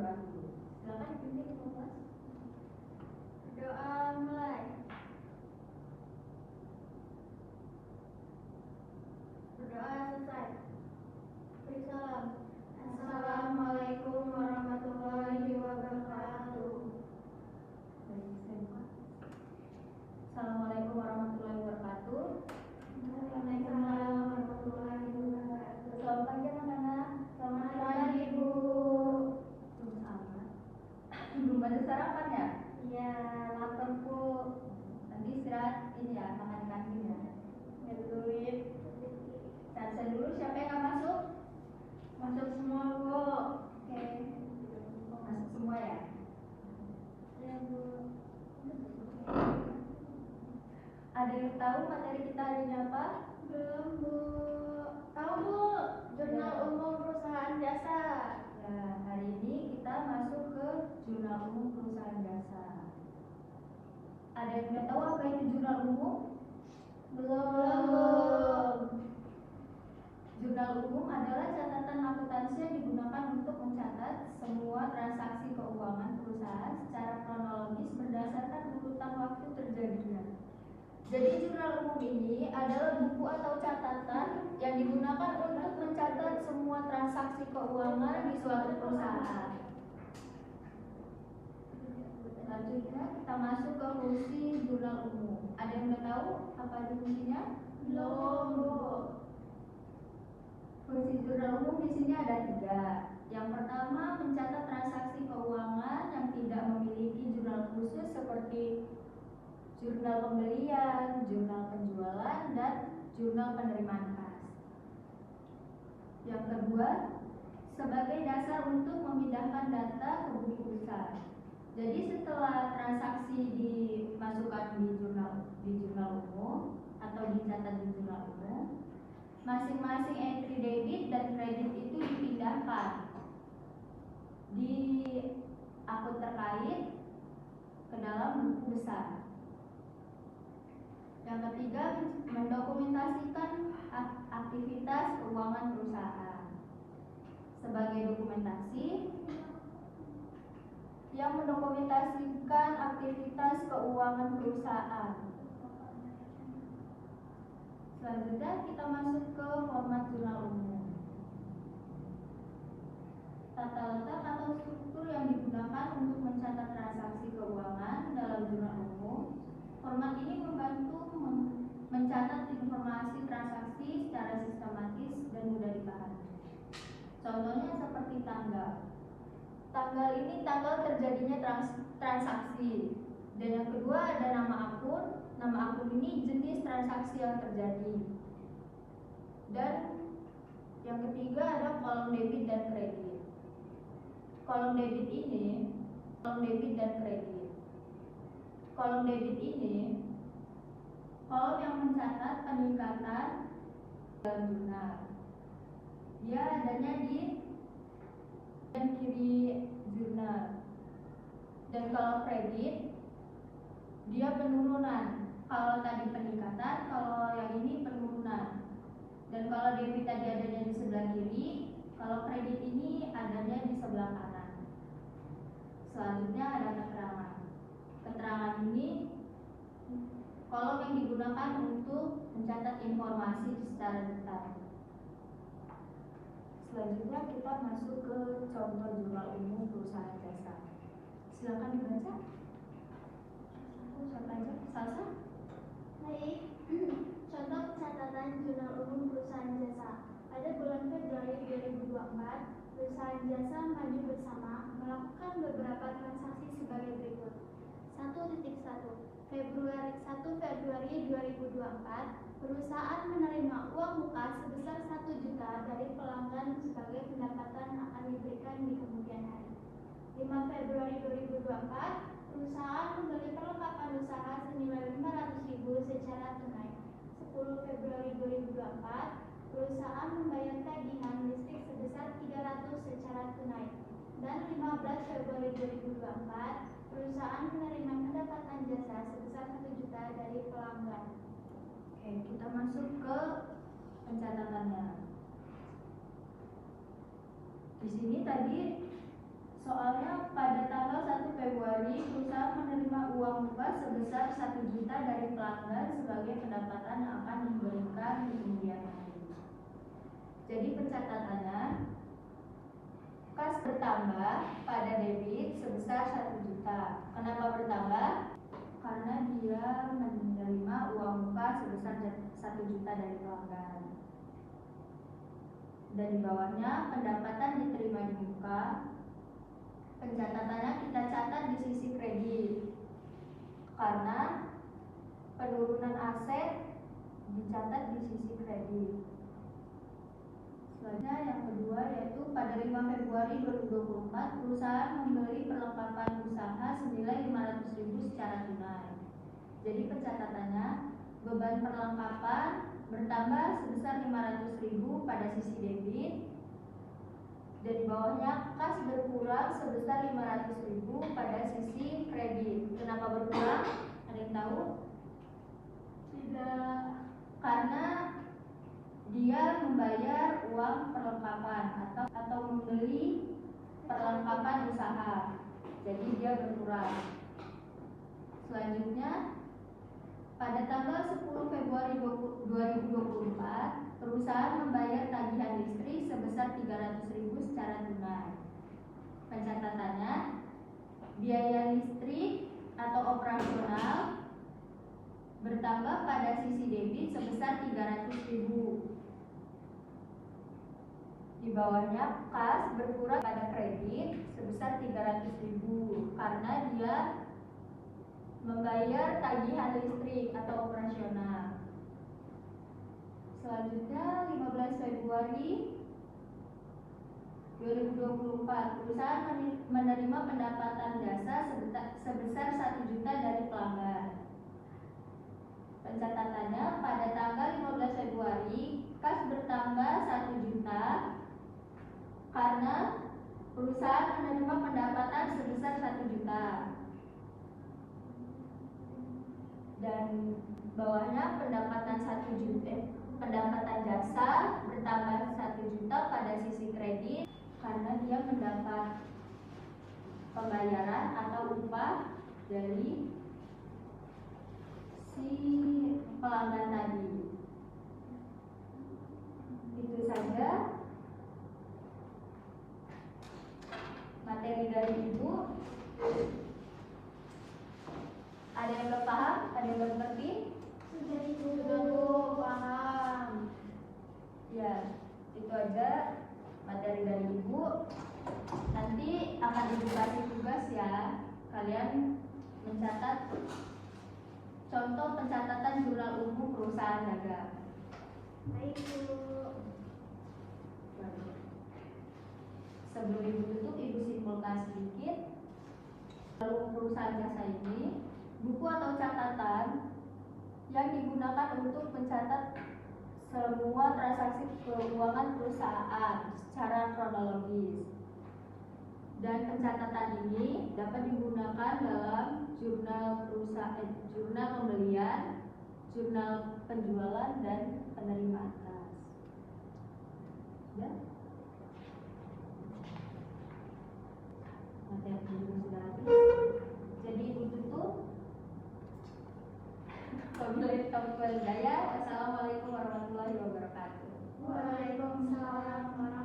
berdoa dulu. Silakan dipimpin kelas. Doa mulai. Berdoa selesai. Beri salam. Assalamualaikum warahmatullahi wabarakatuh. Assalamualaikum warahmatullahi wabarakatuh. Waalaikumsalam warahmatullahi wabarakatuh. Selamat pagi anak-anak. Selamat pagi, Bu. Belum pada sarapan ya? Iya, lapar, Bu. Nanti istirahat ini ya, makan di kantin ya. Ya, duit. Saya dulu, siapa yang nggak masuk? Masuk semua, Bu. Oke. Masuk semua ya? Ya, Bu. Ada yang tahu materi kita hari ini apa? Belum, Bu. Tahu, Bu. Jurnal Umum Perusahaan Jasa. Ya, hari ini kita masuk ke Jurnal Umum Perusahaan Jasa. Ada yang udah tahu apa itu Jurnal Umum? Belum. Jurnal umum adalah catatan akuntansi yang digunakan untuk mencatat semua transaksi keuangan perusahaan secara kronologis berdasarkan urutan waktu terjadinya. Jadi jurnal umum ini adalah buku atau catatan yang digunakan untuk mencatat semua transaksi keuangan di suatu perusahaan. Selanjutnya kita masuk ke fungsi jurnal umum. Ada yang udah tahu apa itu fungsinya? Belum, Bu. Fungsi jurnal umum di sini ada 3. Yang pertama, mencatat transaksi keuangan yang tidak memiliki jurnal khusus seperti jurnal pembelian, jurnal penjualan, dan jurnal penerimaan kas. Yang kedua, sebagai dasar untuk memindahkan data ke buku besar. Jadi setelah transaksi dimasukkan di jurnal umum atau dicatat di jurnal umum, masing-masing entry debit dan kredit itu dipindahkan di akun terkait ke dalam buku besar. Yang ketiga, mendokumentasikan aktivitas keuangan perusahaan. Sebagai dokumentasi yang mendokumentasikan aktivitas keuangan perusahaan. Selanjutnya kita masuk ke format jurnal umum. Tata letak atau struktur yang digunakan untuk mencatat transaksi keuangan dalam jurnal umum. Format ini membantu mencatat informasi transaksi secara sistematis dan mudah dipahami. Contohnya seperti tanggal. Tanggal ini tanggal terjadinya transaksi. Dan yang kedua ada nama akun. Nama akun ini jenis transaksi yang terjadi. Dan yang ketiga ada kolom debit dan kredit. Kolom debit dan kredit. Kolom debit ini kolom yang mencatat peningkatan dalam jurnal. Dia adanya di dan kiri jurnal. Dan kalau kredit dia penurunan. Kalau tadi peningkatan, kalau yang ini penurunan. Dan kalau debit tadi adanya di sebelah kiri, kalau kredit ini adanya di sebelah kanan. Selanjutnya ada keterangan. Keterangan ini kolom yang digunakan untuk mencatat informasi secara detail. Selanjutnya kita masuk ke contoh jurnal umum perusahaan jasa. Silakan dibaca. Siapa aja? Salsa? Baik. Contoh catatan jurnal umum perusahaan jasa. Pada bulan Februari 2024, perusahaan jasa Maju Bersama melakukan beberapa transaksi sebagai berikut. 1.1 Februari 2024, perusahaan menerima uang muka sebesar 1 juta dari pelanggan sebagai pendapatan akan diberikan di kemudian hari. 5 Februari 2024, perusahaan membeli perlengkapan usaha senilai 500.000 secara tunai. 10 Februari 2024, perusahaan membayar tagihan listrik sebesar 300 secara tunai. Dan 15 Februari 2024, perusahaan menerima pendapatan jasa sebesar 1 juta dari pelanggan. Oke, kita masuk ke pencatatannya. Di sini tadi Soalnya pada tanggal 1 Februari perusahaan menerima uang muka sebesar 1 juta dari pelanggan sebagai pendapatan yang akan diberikan di kemudian hari. Jadi pencatatannya, kas bertambah pada debit sebesar 1 juta. Kenapa bertambah? Karena dia menerima uang muka sebesar 1 juta dari pelanggan. Dan di bawahnya pendapatan diterima di muka. Pencatatannya kita catat di sisi kredit karena penurunan aset dicatat di sisi kredit. Selanjutnya yang kedua yaitu pada 5 Februari 2024 perusahaan membeli perlengkapan usaha senilai 500.000 secara tunai. Jadi pencatatannya beban perlengkapan bertambah sebesar 500.000 pada sisi debit. Dan di bawahnya kas berkurang sebesar 500.000 pada sisi kredit. Kenapa berkurang? Ada yang tahu? Tidak. Karena dia membayar uang perlengkapan atau membeli perlengkapan usaha. Jadi dia berkurang. Selanjutnya pada tanggal 10 Februari 2024, perusahaan membayar tagihan listrik sebesar 300.000 secara tunai. Pencatatannya, biaya listrik atau operasional bertambah pada sisi debit sebesar 300.000. Di bawahnya kas berkurang pada kredit sebesar 300.000 karena dia membayar tagihan listrik atau operasional. Selanjutnya 15 Februari 2024 perusahaan menerima pendapatan jasa sebesar 1 juta dari pelanggan. Pencatatannya pada tanggal 15 Februari kas bertambah 1 juta karena perusahaan menerima pendapatan sebesar 1 juta. Dan bawahnya pendapatan pendapatan jasa bertambah 1 juta pada sisi kredit karena dia mendapat pembayaran atau upah dari si pelanggan tadi. Itu saja materi dari Ibu. Ada yang belum paham? Ada yang belum ngerti? Sudah Ibu. Sudah Bu, paham. Ya, itu aja materi dari Ibu. Nanti akan Ibu kasih tugas ya. Kalian mencatat contoh pencatatan jurnal umum perusahaan dagang. Baik Bu. Sebelum Ibu tutup, Ibu simpulkan sedikit. Lalu perusahaan jasa ini buku atau catatan yang digunakan untuk mencatat semua transaksi keuangan perusahaan secara kronologis. Dan pencatatan ini dapat digunakan dalam jurnal perusahaan, jurnal pembelian, jurnal penjualan, dan penerimaan kas. Ya? Materi sudah habis. Jadi Ibu tutup. Wabillahi taufiq wal hidayah. Wassalamualaikum warahmatullahi wabarakatuh. Waalaikumsalam warahmatullahi wabarakatuh.